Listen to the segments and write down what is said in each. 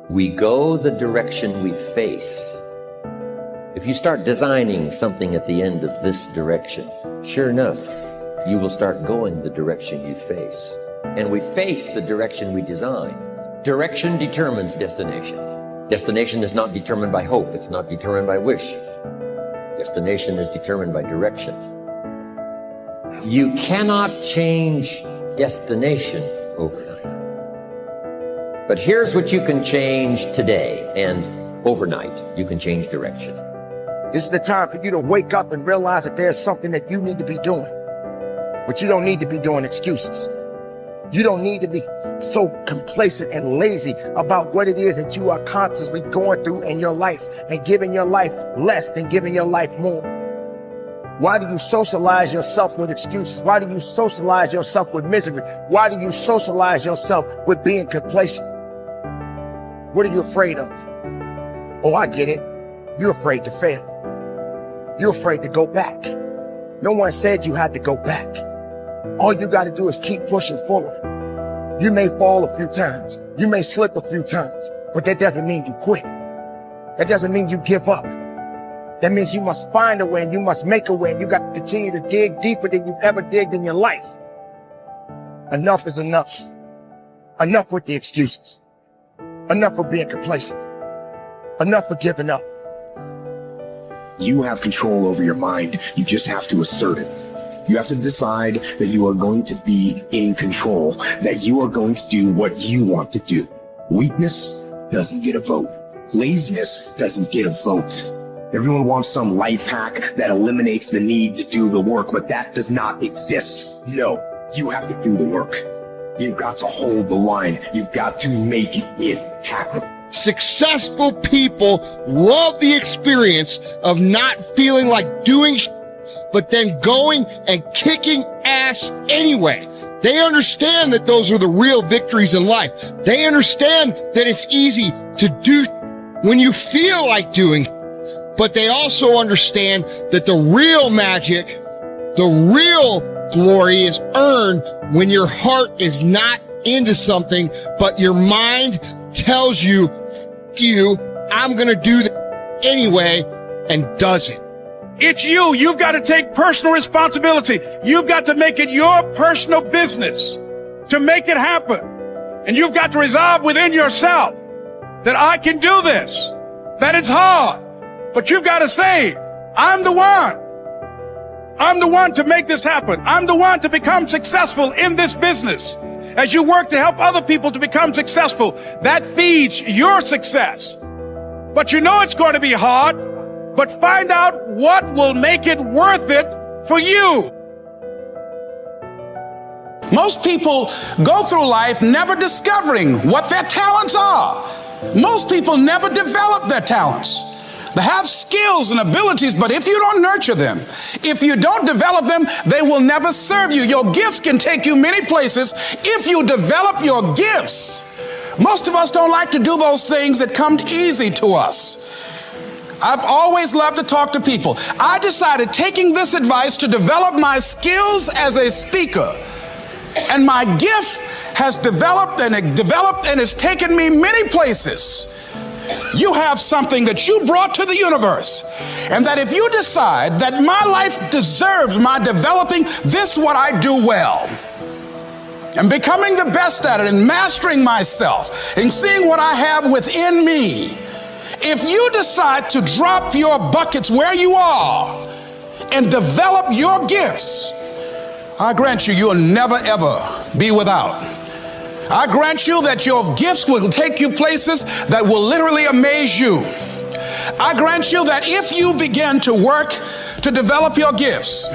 We go the direction we face. If you start designing something at the end of this direction, sure enough, you will start going the direction you face. And we face the direction we design. Direction determines destination. Destination is not determined by hope. It's not determined by wish. Destination is determined by direction. You cannot change destination overnight. But here's what you can change today, and overnight, you can change direction. This is the time for you to wake up and realize that there's something that you need to be doing. But you don't need to be doing excuses. You don't need to be so complacent and lazy about what it is that you are constantly going through in your life and giving your life less than giving your life more. Why do you socialize yourself with excuses? Why do you socialize yourself with misery? Why do you socialize yourself with being complacent? What are you afraid of? Oh, I get it. You're afraid to fail. You're afraid to go back. No one said you had to go back. All you got to do is keep pushing forward. You may fall a few times. You may slip a few times, but that doesn't mean you quit. That doesn't mean you give up. That means you must find a way and you must make a way, and you got to continue to dig deeper than you've ever digged in your life. Enough is enough. Enough with the excuses. Enough for being complacent. Enough for giving up. You have control over your mind. You just have to assert it. You have to decide that you are going to be in control, that you are going to do what you want to do. Weakness doesn't get a vote. Laziness doesn't get a vote. Everyone wants some life hack that eliminates the need to do the work, but that does not exist. No, you have to do the work. You've got to hold the line. You've got to make it happen. Successful people love the experience of not feeling like doing but then going and kicking ass anyway. They understand that those are the real victories in life. They understand that it's easy to do when you feel like doing, but they also understand that the real magic, the real glory is earned when your heart is not into something, but your mind tells you, F you, I'm going to do that anyway, and does it. It's you. You've got to take personal responsibility. You've got to make it your personal business to make it happen. And you've got to resolve within yourself that I can do this, that it's hard, but you've got to say, I'm the one. I'm the one to make this happen. I'm the one to become successful in this business. As you work to help other people to become successful, that feeds your success. But you know it's going to be hard, but find out what will make it worth it for you. Most people go through life never discovering what their talents are. Most people never develop their talents. They have skills and abilities, but if you don't nurture them, if you don't develop them, they will never serve you. Your gifts can take you many places if you develop your gifts. Most of us don't like to do those things that come easy to us. I've always loved to talk to people. I decided, taking this advice, to develop my skills as a speaker. And my gift has developed and has taken me many places. You have something that you brought to the universe, and that if you decide that my life deserves my developing this, what I do well, and becoming the best at it, and mastering myself, and seeing what I have within me, if you decide to drop your buckets where you are and develop your gifts, I grant you, you'll never ever be without. I grant you that your gifts will take you places that will literally amaze you. I grant you that if you begin to work to develop your gifts,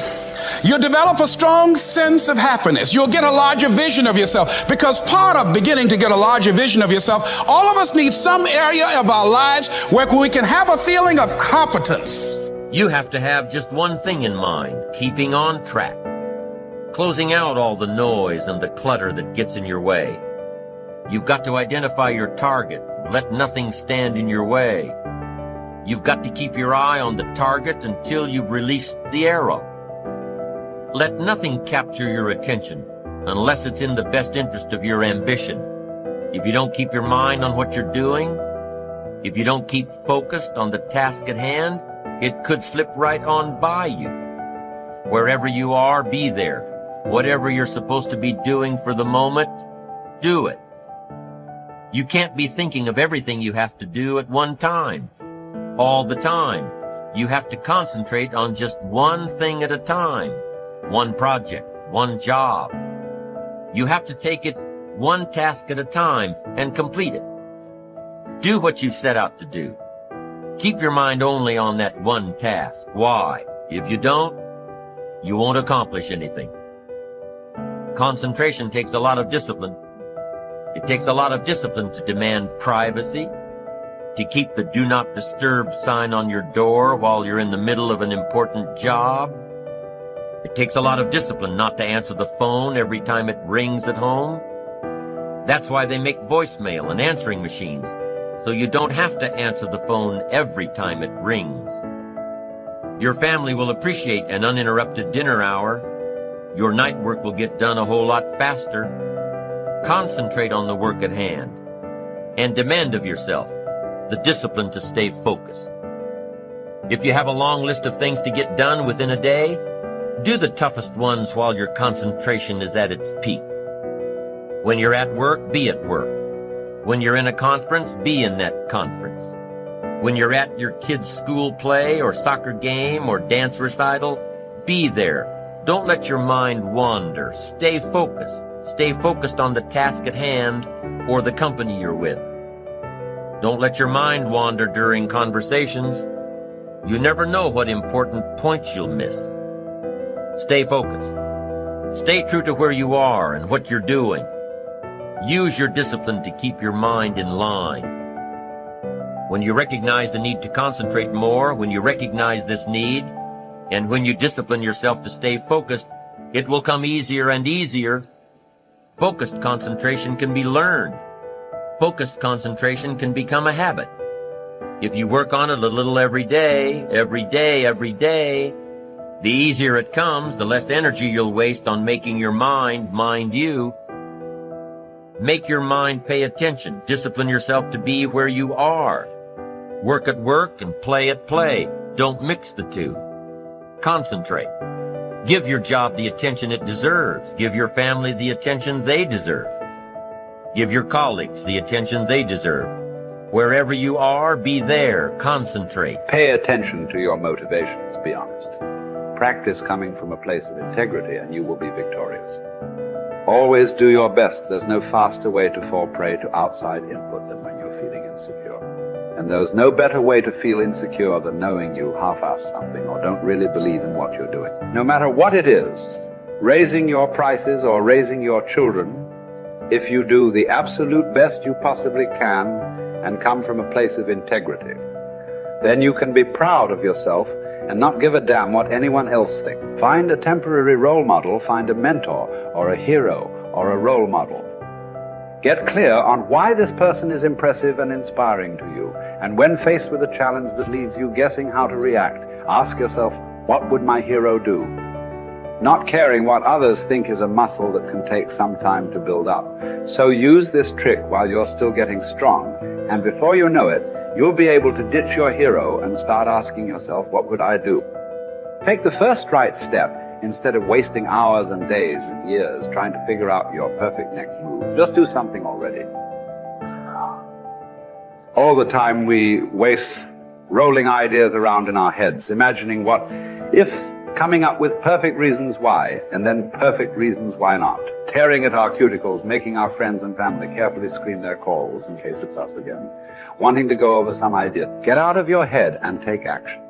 you'll develop a strong sense of happiness. You'll get a larger vision of yourself, because part of beginning to get a larger vision of yourself, all of us need some area of our lives where we can have a feeling of competence. You have to have just one thing in mind: keeping on track. Closing out all the noise and the clutter that gets in your way. You've got to identify your target. Let nothing stand in your way. You've got to keep your eye on the target until you've released the arrow. Let nothing capture your attention unless it's in the best interest of your ambition. If you don't keep your mind on what you're doing, if you don't keep focused on the task at hand, it could slip right on by you. Wherever you are, be there. Whatever you're supposed to be doing for the moment, do it. You can't be thinking of everything you have to do at one time, all the time. You have to concentrate on just one thing at a time, one project, one job. You have to take it one task at a time and complete it. Do what you've set out to do. Keep your mind only on that one task. Why? If you don't, you won't accomplish anything. Concentration takes a lot of discipline. It takes a lot of discipline to demand privacy, to keep the do not disturb sign on your door while you're in the middle of an important job. It takes a lot of discipline not to answer the phone every time it rings at home. That's why they make voicemail and answering machines, so you don't have to answer the phone every time it rings. Your family will appreciate an uninterrupted dinner hour. Your night work will get done a whole lot faster. Concentrate on the work at hand and demand of yourself the discipline to stay focused. If you have a long list of things to get done within a day, do the toughest ones while your concentration is at its peak. When you're at work, be at work. When you're in a conference, be in that conference. When you're at your kid's school play or soccer game or dance recital, be there. Don't let your mind wander. Stay focused. Stay focused on the task at hand or the company you're with. Don't let your mind wander during conversations. You never know what important points you'll miss. Stay focused. Stay true to where you are and what you're doing. Use your discipline to keep your mind in line. When you recognize the need to concentrate more, when you recognize this need, and when you discipline yourself to stay focused, it will come easier and easier. Focused concentration can be learned. Focused concentration can become a habit. If you work on it a little every day, the easier it comes, the less energy you'll waste on making your mind mind you. Make your mind pay attention. Discipline yourself to be where you are. Work at work and play at play. Don't mix the two. Concentrate. Give your job the attention it deserves. Give your family the attention they deserve. Give your colleagues the attention they deserve. Wherever you are, be there. Concentrate. Pay attention to your motivations, be honest. Practice coming from a place of integrity and you will be victorious. Always do your best. There's no faster way to fall prey to outside input than when you're feeling insecure. And there's no better way to feel insecure than knowing you half-ass something or don't really believe in what you're doing. No matter what it is, raising your prices or raising your children, if you do the absolute best you possibly can and come from a place of integrity, then you can be proud of yourself and not give a damn what anyone else thinks. Find a temporary role model, find a mentor or a hero or a role model. Get clear on why this person is impressive and inspiring to you. And when faced with a challenge that leaves you guessing how to react, ask yourself, what would my hero do? Not caring what others think is a muscle that can take some time to build up. So use this trick while you're still getting strong, and before you know it, you'll be able to ditch your hero and start asking yourself, what would I do? Take the first right step instead of wasting hours and days and years trying to figure out your perfect next move. Just do something already. All the time we waste rolling ideas around in our heads, imagining what ifs, coming up with perfect reasons why, and then perfect reasons why not. Tearing at our cuticles, making our friends and family carefully screen their calls in case it's us again. Wanting to go over some idea. Get out of your head and take action.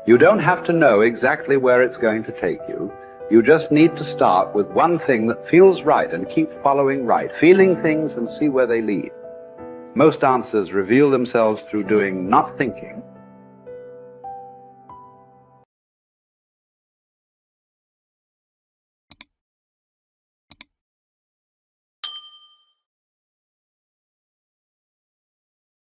You don't have to know exactly where it's going to take you. You just need to start with one thing that feels right and keep following right, feeling things and see where they lead. Most answers reveal themselves through doing, not thinking.